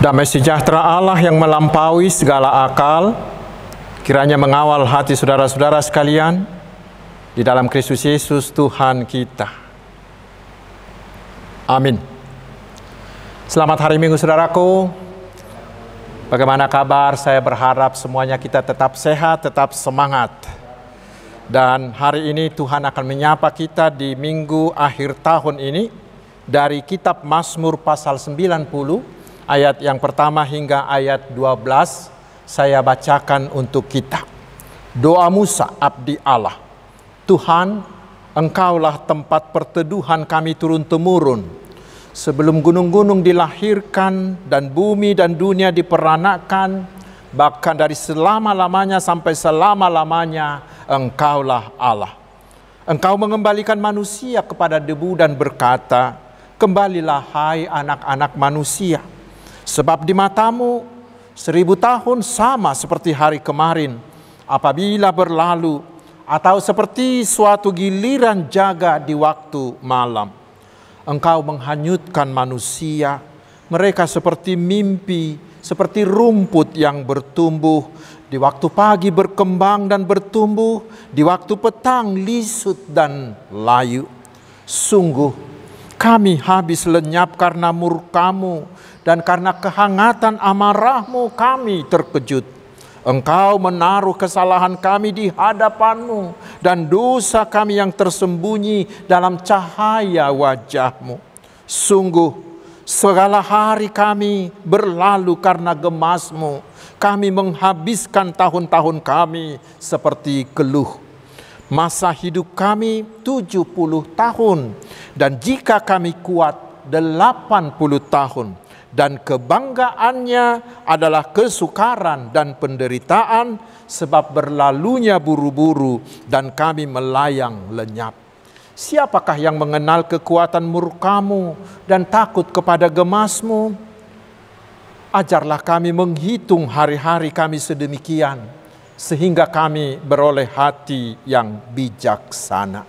Damai sejahtera Allah yang melampaui segala akal, kiranya mengawal hati saudara-saudara sekalian di dalam Kristus Yesus Tuhan kita. Amin. Selamat hari Minggu saudaraku. Bagaimana kabar? Saya berharap semuanya kita tetap sehat, tetap semangat. Dan hari ini Tuhan akan menyapa kita di minggu akhir tahun ini dari kitab Mazmur pasal 90 ayat yang pertama hingga ayat 12 saya bacakan untuk kita. Doa Musa, abdi Allah. Tuhan, Engkaulah tempat perteduhan kami turun-temurun. Sebelum gunung-gunung dilahirkan dan bumi dan dunia diperanakan, bahkan dari selama-lamanya sampai selama-lamanya, Engkaulah Allah. Engkau mengembalikan manusia kepada debu dan berkata, kembalilah hai anak-anak manusia. Sebab di matamu 1000 tahun sama seperti hari kemarin apabila berlalu, atau seperti suatu giliran jaga di waktu malam. Engkau menghanyutkan manusia, mereka seperti mimpi, seperti rumput yang bertumbuh. Di waktu pagi berkembang dan bertumbuh, di waktu petang lisut dan layu. Sungguh kami habis lenyap karena murka-Mu, dan karena kehangatan amarah-Mu kami terkejut. Engkau menaruh kesalahan kami di hadapan-Mu, dan dosa kami yang tersembunyi dalam cahaya wajah-Mu. Sungguh segala hari kami berlalu karena gemas-Mu. Kami menghabiskan tahun-tahun kami seperti keluh. Masa hidup kami 70 tahun, dan jika kami kuat 80 tahun. Dan kebanggaannya adalah kesukaran dan penderitaan, sebab berlalunya buru-buru dan kami melayang lenyap. Siapakah yang mengenal kekuatan murka-Mu dan takut kepada gemas-Mu? Ajarlah kami menghitung hari-hari kami sedemikian, sehingga kami beroleh hati yang bijaksana.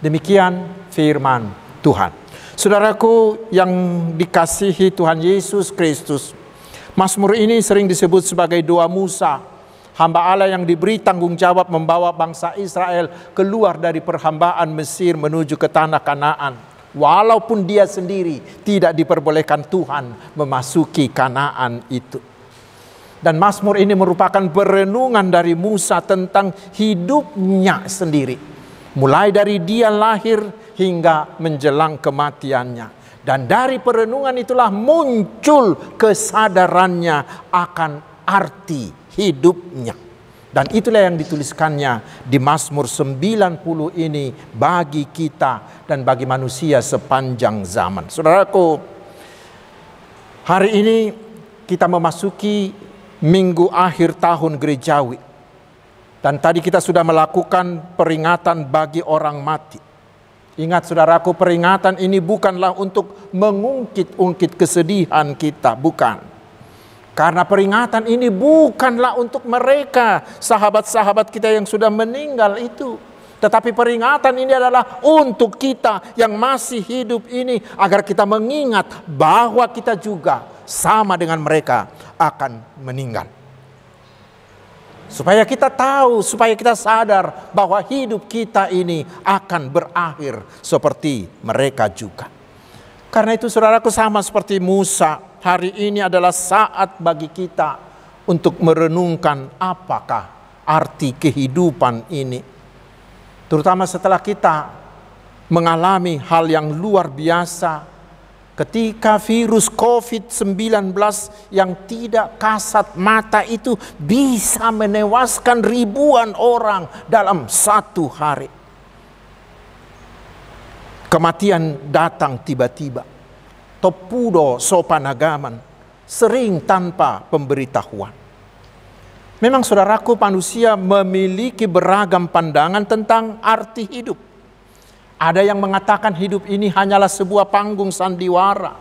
Demikian firman Tuhan. Saudaraku yang dikasihi Tuhan Yesus Kristus, Mazmur ini sering disebut sebagai doa Musa, hamba Allah yang diberi tanggung jawab membawa bangsa Israel keluar dari perhambaan Mesir menuju ke tanah Kanaan. Walaupun dia sendiri tidak diperbolehkan Tuhan memasuki Kanaan itu. Dan Mazmur ini merupakan perenungan dari Musa tentang hidupnya sendiri. Mulai dari dia lahir hingga menjelang kematiannya. Dan dari perenungan itulah muncul kesadarannya akan arti hidupnya. Dan itulah yang dituliskannya di Mazmur 90 ini bagi kita dan bagi manusia sepanjang zaman. Saudaraku, hari ini kita memasuki minggu akhir tahun gerejawi. Dan tadi kita sudah melakukan peringatan bagi orang mati. Ingat saudaraku, peringatan ini bukanlah untuk mengungkit-ungkit kesedihan kita, bukan. Karena peringatan ini bukanlah untuk mereka, sahabat-sahabat kita yang sudah meninggal itu. Tetapi peringatan ini adalah untuk kita yang masih hidup ini, agar kita mengingat bahwa kita juga sama dengan mereka akan meninggal. Supaya kita tahu, supaya kita sadar bahwa hidup kita ini akan berakhir seperti mereka juga. Karena itu saudaraku, sama seperti Musa, hari ini adalah saat bagi kita untuk merenungkan apakah arti kehidupan ini. Terutama setelah kita mengalami hal yang luar biasa, ketika virus COVID-19 yang tidak kasat mata itu bisa menewaskan ribuan orang dalam satu hari. Kematian datang tiba-tiba. Topudo sopanagaman, sering tanpa pemberitahuan. Memang saudaraku, manusia memiliki beragam pandangan tentang arti hidup. Ada yang mengatakan hidup ini hanyalah sebuah panggung sandiwara.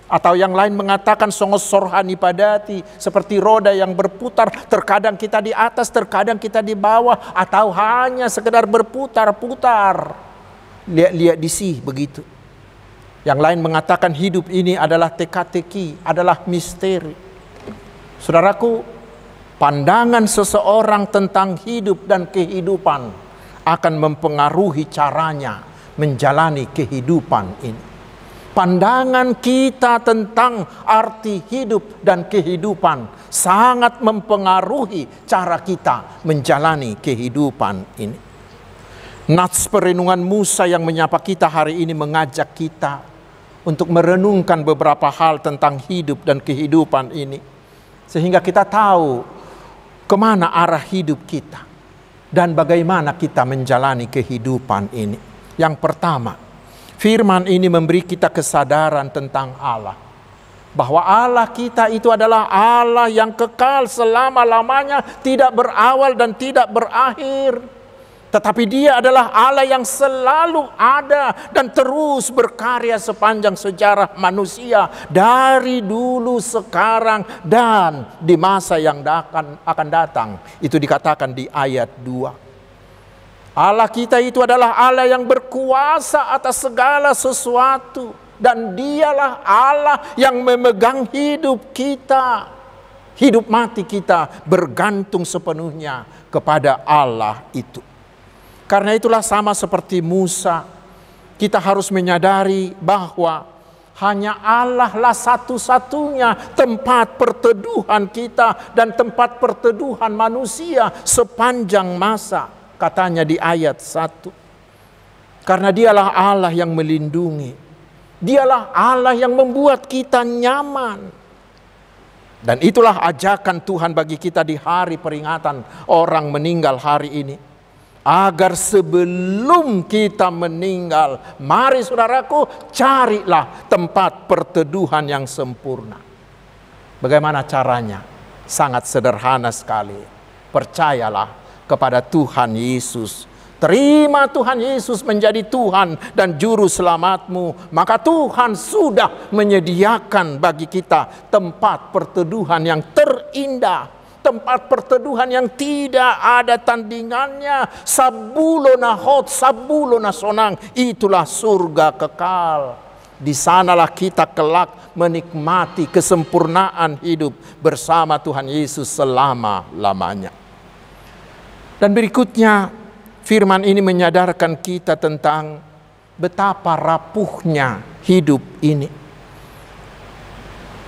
Atau yang lain mengatakan songos sorhani padati, seperti roda yang berputar. Terkadang kita di atas, terkadang kita di bawah. Atau hanya sekedar berputar-putar. Lihat-lihat di sini begitu. Yang lain mengatakan hidup ini adalah teka-teki, adalah misteri. Saudaraku, pandangan seseorang tentang hidup dan kehidupan akan mempengaruhi caranya menjalani kehidupan ini. Pandangan kita tentang arti hidup dan kehidupan sangat mempengaruhi cara kita menjalani kehidupan ini. Nats perenungan Musa yang menyapa kita hari ini mengajak kita untuk merenungkan beberapa hal tentang hidup dan kehidupan ini, sehingga kita tahu kemana arah hidup kita dan bagaimana kita menjalani kehidupan ini. Yang pertama, firman ini memberi kita kesadaran tentang Allah, bahwa Allah kita itu adalah Allah yang kekal selama-lamanya, tidak berawal dan tidak berakhir. Tetapi Dia adalah Allah yang selalu ada dan terus berkarya sepanjang sejarah manusia, dari dulu, sekarang, dan di masa yang akan datang. Itu dikatakan di ayat 2. Allah kita itu adalah Allah yang berkuasa atas segala sesuatu, dan Dialah Allah yang memegang hidup kita. Hidup mati kita bergantung sepenuhnya kepada Allah itu. Karena itulah sama seperti Musa, kita harus menyadari bahwa hanya Allah lah satu-satunya tempat perteduhan kita dan tempat perteduhan manusia sepanjang masa. Katanya di ayat 1. Karena Dialah Allah yang melindungi. Dialah Allah yang membuat kita nyaman. Dan itulah ajakan Tuhan bagi kita di hari peringatan orang meninggal hari ini. Agar sebelum kita meninggal, mari saudaraku, carilah tempat perteduhan yang sempurna. Bagaimana caranya? Sangat sederhana sekali. Percayalah kepada Tuhan Yesus. Terima Tuhan Yesus menjadi Tuhan dan Juru Selamatmu. Maka Tuhan sudah menyediakan bagi kita tempat perteduhan yang terindah. Tempat perteduhan yang tidak ada tandingannya. Sabulona hot, sabulona sonang. Itulah surga kekal. Di sanalah kita kelak menikmati kesempurnaan hidup bersama Tuhan Yesus selama-lamanya. Dan berikutnya, firman ini menyadarkan kita tentang betapa rapuhnya hidup ini.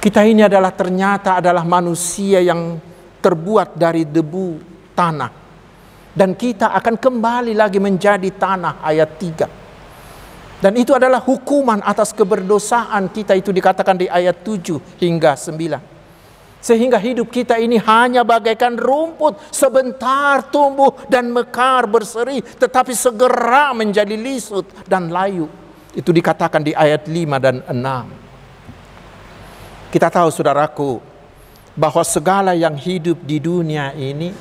Kita ini ternyata adalah manusia yang terbuat dari debu tanah, dan kita akan kembali lagi menjadi tanah, ayat 3. Dan itu adalah hukuman atas keberdosaan kita, itu dikatakan di ayat 7 hingga 9. Sehingga hidup kita ini hanya bagaikan rumput, sebentar tumbuh dan mekar berseri, tetapi segera menjadi lisut dan layu. Itu dikatakan di ayat 5 dan 6. Kita tahu saudaraku, bahwa segala yang hidup di dunia ini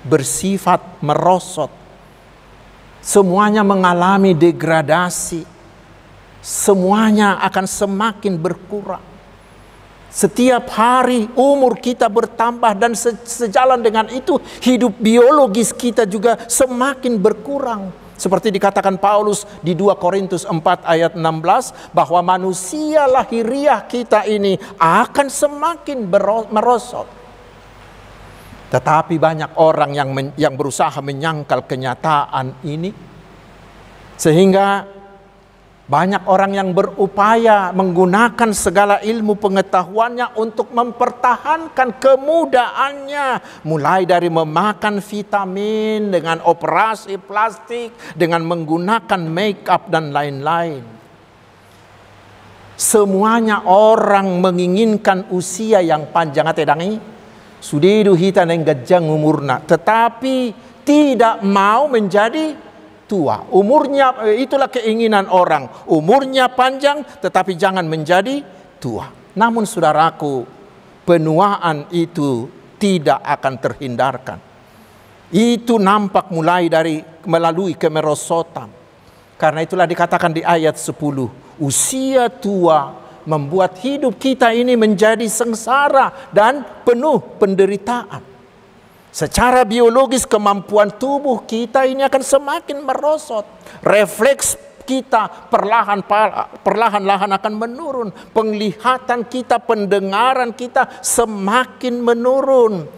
bersifat merosot. Semuanya mengalami degradasi. Semuanya akan semakin berkurang. Setiap hari umur kita bertambah, dan sejalan dengan itu hidup biologis kita juga semakin berkurang. Seperti dikatakan Paulus di 2 Korintus 4 ayat 16, bahwa manusia lahiriah kita ini akan semakin merosot. Tetapi banyak orang yang berusaha menyangkal kenyataan ini, sehingga banyak orang yang berupaya menggunakan segala ilmu pengetahuannya untuk mempertahankan kemudaannya. Mulai dari memakan vitamin, dengan operasi plastik, dengan menggunakan make up dan lain-lain. Semuanya orang menginginkan usia yang panjang. Atedangi, sudidu hita neng gajang umurna. Tetapi tidak mau menjadi tua. Umurnya, itulah keinginan orang. Umurnya panjang tetapi jangan menjadi tua. Namun saudaraku, penuaan itu tidak akan terhindarkan. Itu nampak mulai melalui kemerosotan. Karena itulah dikatakan di ayat 10, usia tua membuat hidup kita ini menjadi sengsara dan penuh penderitaan. Secara biologis kemampuan tubuh kita ini akan semakin merosot. Refleks kita perlahan-lahan akan menurun. Penglihatan kita, pendengaran kita semakin menurun.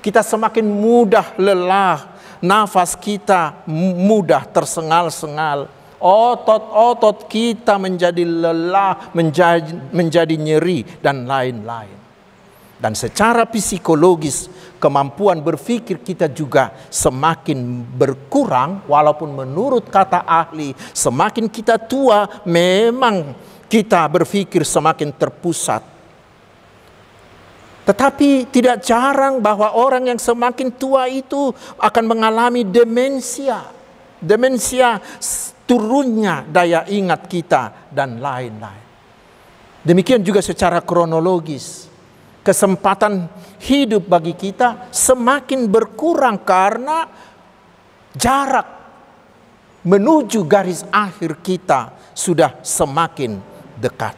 Kita semakin mudah lelah. Nafas kita mudah tersengal-sengal. Otot-otot kita menjadi lelah, menjadi nyeri, dan lain-lain. Dan secara psikologis, kemampuan berpikir kita juga semakin berkurang, walaupun menurut kata ahli, semakin kita tua, memang kita berpikir semakin terpusat. Tetapi tidak jarang bahwa orang yang semakin tua itu akan mengalami demensia. Demensia, turunnya daya ingat kita, dan lain-lain. Demikian juga secara kronologis. Kesempatan hidup bagi kita semakin berkurang karena jarak menuju garis akhir kita sudah semakin dekat.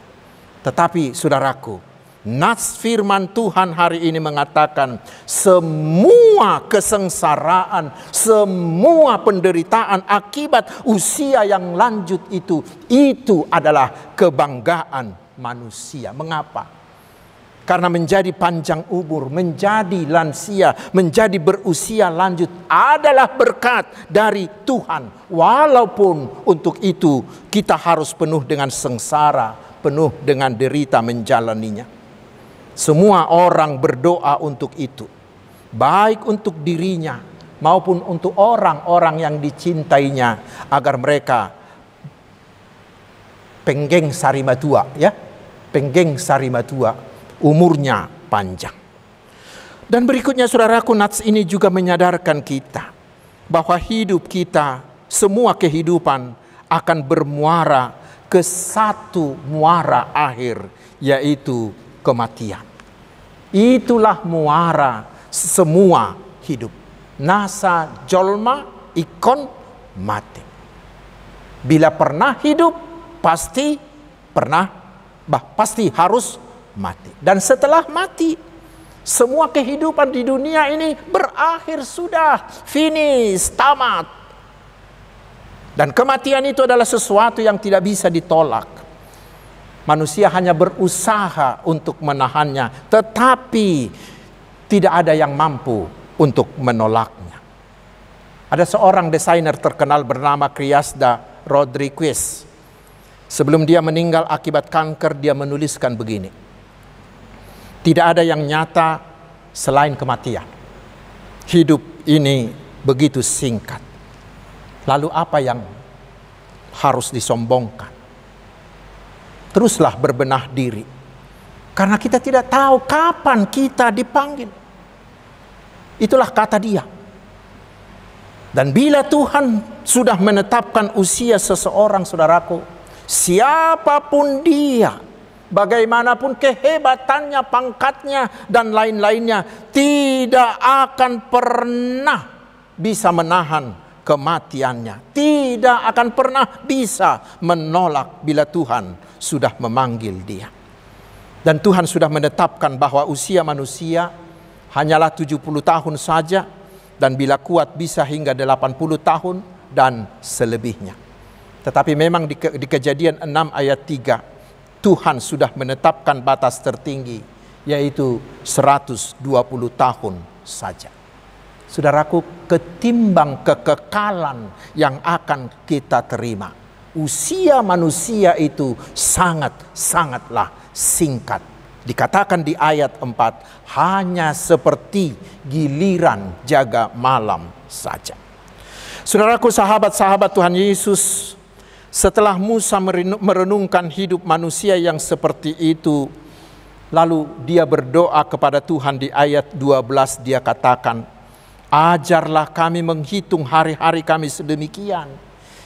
Tetapi saudaraku, nas firman Tuhan hari ini mengatakan semua kesengsaraan, semua penderitaan akibat usia yang lanjut itu adalah kebanggaan manusia. Mengapa? Karena menjadi panjang umur, menjadi lansia, menjadi berusia lanjut adalah berkat dari Tuhan. Walaupun untuk itu kita harus penuh dengan sengsara, penuh dengan derita menjalaninya. Semua orang berdoa untuk itu. Baik untuk dirinya maupun untuk orang-orang yang dicintainya. Agar mereka penggeng sarimatua, ya, penggeng sarimatua, umurnya panjang. Dan berikutnya saudaraku, nats ini juga menyadarkan kita bahwa hidup kita, semua kehidupan akan bermuara ke satu muara akhir, yaitu kematian. Itulah muara semua hidup. Nasa jolma ikon mati. Bila pernah hidup, pasti harus mati. Dan setelah mati, semua kehidupan di dunia ini berakhir sudah, finish, tamat. Dan kematian itu adalah sesuatu yang tidak bisa ditolak. Manusia hanya berusaha untuk menahannya, tetapi tidak ada yang mampu untuk menolaknya. Ada seorang desainer terkenal bernama Crisda Rodriguez. Sebelum dia meninggal akibat kanker, dia menuliskan begini: tidak ada yang nyata selain kematian. Hidup ini begitu singkat. Lalu apa yang harus disombongkan? Teruslah berbenah diri. Karena kita tidak tahu kapan kita dipanggil. Itulah kata dia. Dan bila Tuhan sudah menetapkan usia seseorang, saudaraku, siapapun dia, bagaimanapun kehebatannya, pangkatnya, dan lain-lainnya, tidak akan pernah bisa menahan kematiannya. Tidak akan pernah bisa menolak bila Tuhan sudah memanggil dia. Dan Tuhan sudah menetapkan bahwa usia manusia hanyalah 70 tahun saja, dan bila kuat bisa hingga 80 tahun dan selebihnya. Tetapi memang di Kejadian 6 ayat 3, Tuhan sudah menetapkan batas tertinggi, yaitu 120 tahun saja. Saudaraku, ketimbang kekekalan yang akan kita terima, usia manusia itu sangatlah singkat. Dikatakan di ayat 4, hanya seperti giliran jaga malam saja. Saudaraku, sahabat-sahabat Tuhan Yesus, setelah Musa merenungkan hidup manusia yang seperti itu, lalu dia berdoa kepada Tuhan. Di ayat 12 dia katakan, ajarlah kami menghitung hari-hari kami sedemikian,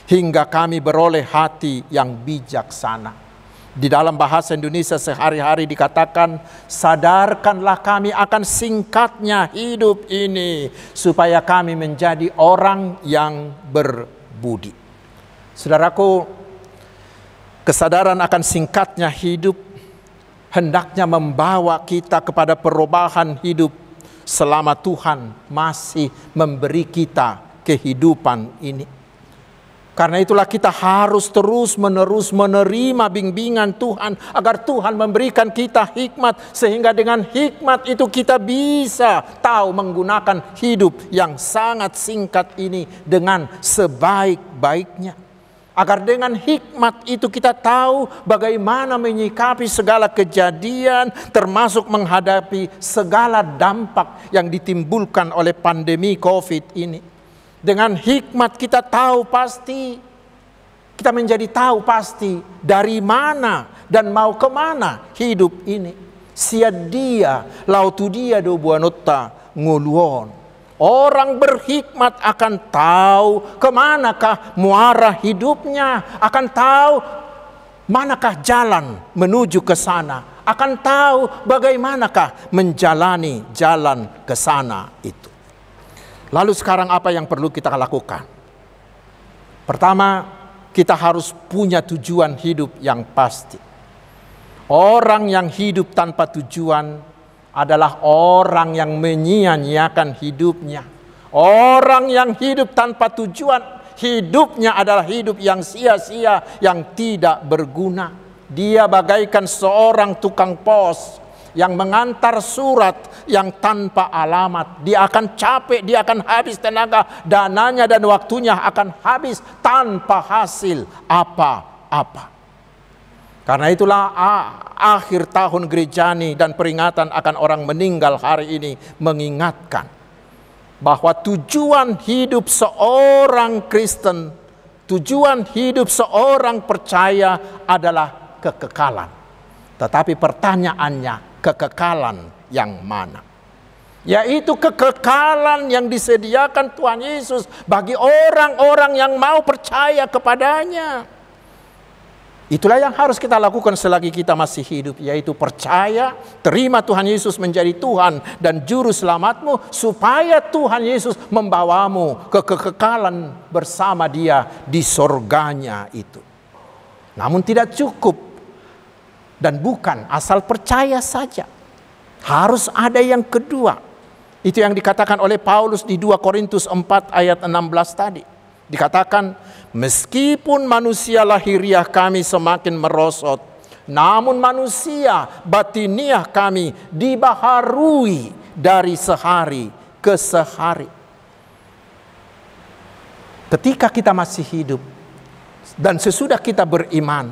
hingga kami beroleh hati yang bijaksana. Di dalam bahasa Indonesia sehari-hari dikatakan, sadarkanlah kami akan singkatnya hidup ini, supaya kami menjadi orang yang berbudi. Saudaraku, kesadaran akan singkatnya hidup hendaknya membawa kita kepada perubahan hidup selama Tuhan masih memberi kita kehidupan ini. Karena itulah kita harus terus-menerus menerima bimbingan Tuhan, agar Tuhan memberikan kita hikmat, sehingga dengan hikmat itu kita bisa tahu menggunakan hidup yang sangat singkat ini dengan sebaik-baiknya. Agar dengan hikmat itu kita tahu bagaimana menyikapi segala kejadian, termasuk menghadapi segala dampak yang ditimbulkan oleh pandemi COVID ini. Dengan hikmat kita tahu pasti, kita menjadi tahu pasti dari mana dan mau kemana hidup ini. Siadia lautudia do buanotta nguluon. Orang berhikmat akan tahu kemanakah muara hidupnya, akan tahu manakah jalan menuju ke sana, akan tahu bagaimanakah menjalani jalan ke sana itu. Lalu sekarang apa yang perlu kita lakukan? Pertama, kita harus punya tujuan hidup yang pasti. Orang yang hidup tanpa tujuan adalah orang yang menyia-nyiakan hidupnya. Orang yang hidup tanpa tujuan, hidupnya adalah hidup yang sia-sia, yang tidak berguna. Dia bagaikan seorang tukang pos yang mengantar surat yang tanpa alamat. Dia akan capek, dia akan habis tenaga, dananya dan waktunya akan habis tanpa hasil apa-apa. Karena itulah akhir tahun gerejani dan peringatan akan orang meninggal hari ini mengingatkan bahwa tujuan hidup seorang Kristen, tujuan hidup seorang percaya adalah kekekalan. Tetapi pertanyaannya, kekekalan yang mana? Yaitu kekekalan yang disediakan Tuhan Yesus bagi orang-orang yang mau percaya kepadanya. Itulah yang harus kita lakukan selagi kita masih hidup, yaitu percaya, terima Tuhan Yesus menjadi Tuhan dan Juru Selamatmu, supaya Tuhan Yesus membawamu ke kekekalan bersama Dia di sorganya itu. Namun tidak cukup, dan bukan asal percaya saja. Harus ada yang kedua. Itu yang dikatakan oleh Paulus di 2 Korintus 4 ayat 16 tadi. Dikatakan, meskipun manusia lahiriah kami semakin merosot, namun manusia batiniah kami dibaharui dari sehari ke sehari. Ketika kita masih hidup dan sesudah kita beriman,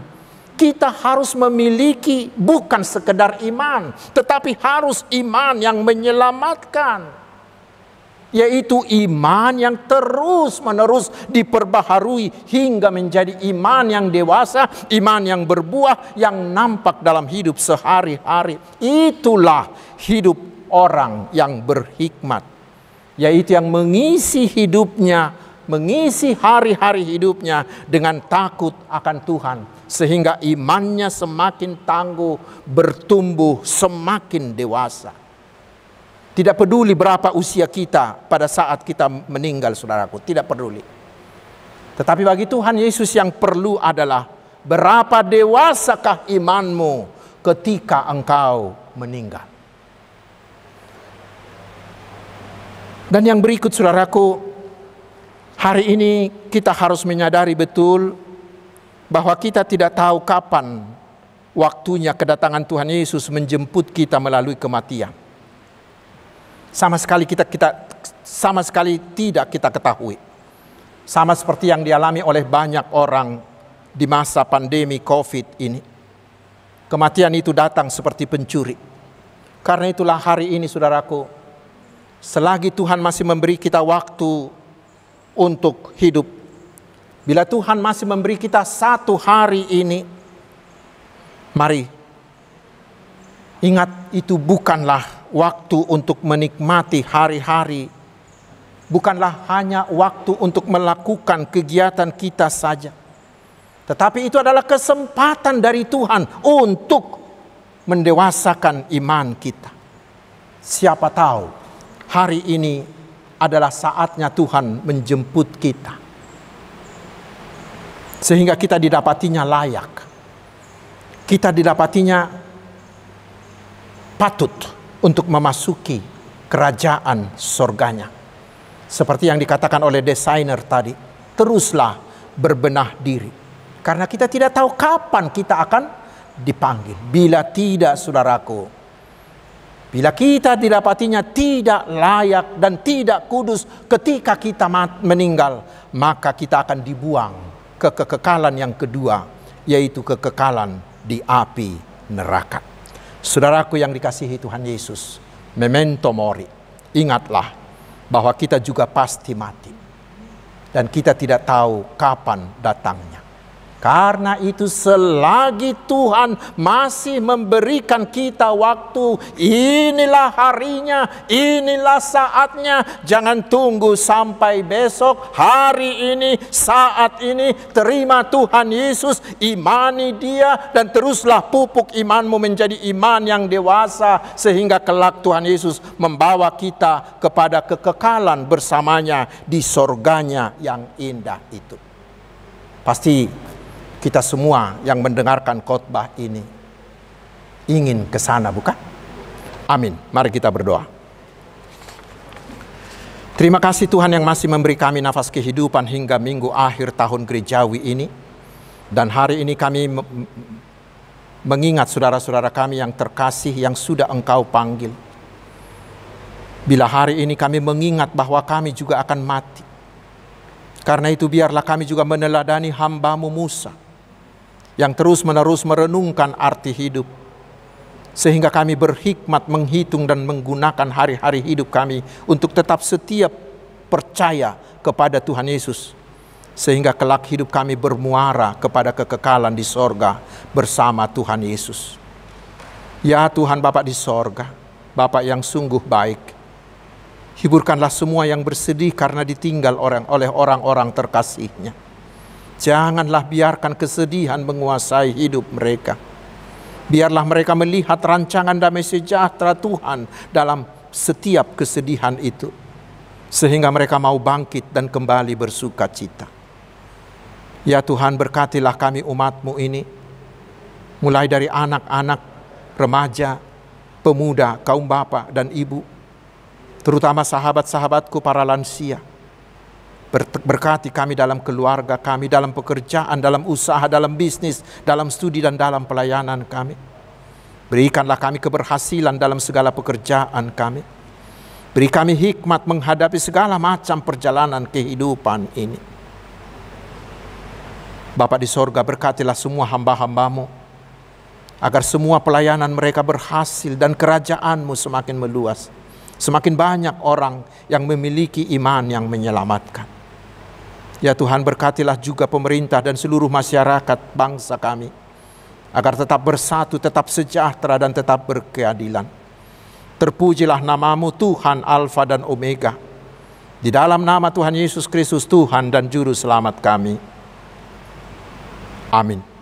kita harus memiliki bukan sekedar iman, tetapi harus iman yang menyelamatkan. Yaitu iman yang terus-menerus diperbaharui hingga menjadi iman yang dewasa, iman yang berbuah, yang nampak dalam hidup sehari-hari. Itulah hidup orang yang berhikmat, yaitu yang mengisi hidupnya, mengisi hari-hari hidupnya dengan takut akan Tuhan, sehingga imannya semakin tangguh, bertumbuh, semakin dewasa. Tidak peduli berapa usia kita pada saat kita meninggal, saudaraku, tidak peduli. Tetapi bagi Tuhan Yesus yang perlu adalah berapa dewasakah imanmu ketika engkau meninggal. Dan yang berikut, saudaraku, hari ini kita harus menyadari betul bahwa kita tidak tahu kapan waktunya kedatangan Tuhan Yesus menjemput kita melalui kematian. Sama sekali tidak kita ketahui. Sama seperti yang dialami oleh banyak orang di masa pandemi COVID ini. Kematian itu datang seperti pencuri. Karena itulah hari ini, saudaraku, selagi Tuhan masih memberi kita waktu untuk hidup, bila Tuhan masih memberi kita satu hari ini, mari ingat, itu bukanlah waktu untuk menikmati hari-hari, bukanlah hanya waktu untuk melakukan kegiatan kita saja, tetapi itu adalah kesempatan dari Tuhan untuk mendewasakan iman kita. Siapa tahu hari ini adalah saatnya Tuhan menjemput kita, sehingga kita didapatinya layak, kita didapatinya patut untuk memasuki kerajaan sorganya. Seperti yang dikatakan oleh desainer tadi, teruslah berbenah diri. Karena kita tidak tahu kapan kita akan dipanggil. Bila tidak, saudaraku, bila kita didapatinya tidak layak dan tidak kudus ketika kita meninggal, maka kita akan dibuang ke kekekalan yang kedua, yaitu kekekalan di api neraka. Saudaraku yang dikasihi Tuhan Yesus, memento mori, ingatlah bahwa kita juga pasti mati. Dan kita tidak tahu kapan datangnya. Karena itu selagi Tuhan masih memberikan kita waktu, inilah harinya, inilah saatnya. Jangan tunggu sampai besok, hari ini, saat ini. Terima Tuhan Yesus, imani Dia, dan teruslah pupuk imanmu menjadi iman yang dewasa. Sehingga kelak Tuhan Yesus membawa kita kepada kekekalan bersamanya di sorganya yang indah itu. Pasti kita semua yang mendengarkan khotbah ini ingin ke sana, bukan? Amin. Mari kita berdoa. Terima kasih Tuhan yang masih memberi kami nafas kehidupan hingga minggu akhir tahun gerejawi ini. Dan hari ini kami mengingat saudara-saudara kami yang terkasih yang sudah Engkau panggil. Bila hari ini kami mengingat bahwa kami juga akan mati. Karena itu biarlah kami juga meneladani hamba-Mu Musa, yang terus-menerus merenungkan arti hidup, sehingga kami berhikmat menghitung dan menggunakan hari-hari hidup kami untuk tetap setia percaya kepada Tuhan Yesus, sehingga kelak hidup kami bermuara kepada kekekalan di sorga bersama Tuhan Yesus. Ya Tuhan Bapa di sorga, Bapa yang sungguh baik, hiburkanlah semua yang bersedih karena ditinggal oleh orang-orang terkasihnya. Janganlah biarkan kesedihan menguasai hidup mereka. Biarlah mereka melihat rancangan damai sejahtera Tuhan dalam setiap kesedihan itu, sehingga mereka mau bangkit dan kembali bersuka cita. Ya Tuhan, berkatilah kami umat-Mu ini, mulai dari anak-anak, remaja, pemuda, kaum bapak dan ibu, terutama sahabat-sahabatku para lansia. Berkati kami dalam keluarga kami, dalam pekerjaan, dalam usaha, dalam bisnis, dalam studi dan dalam pelayanan kami. Berikanlah kami keberhasilan dalam segala pekerjaan kami. Beri kami hikmat menghadapi segala macam perjalanan kehidupan ini. Bapa di sorga, berkatilah semua hamba-hamba-Mu, agar semua pelayanan mereka berhasil dan kerajaan-Mu semakin meluas. Semakin banyak orang yang memiliki iman yang menyelamatkan. Ya Tuhan, berkatilah juga pemerintah dan seluruh masyarakat bangsa kami, agar tetap bersatu, tetap sejahtera, dan tetap berkeadilan. Terpujilah nama-Mu Tuhan Alfa dan Omega. Di dalam nama Tuhan Yesus Kristus, Tuhan dan Juru Selamat kami. Amin.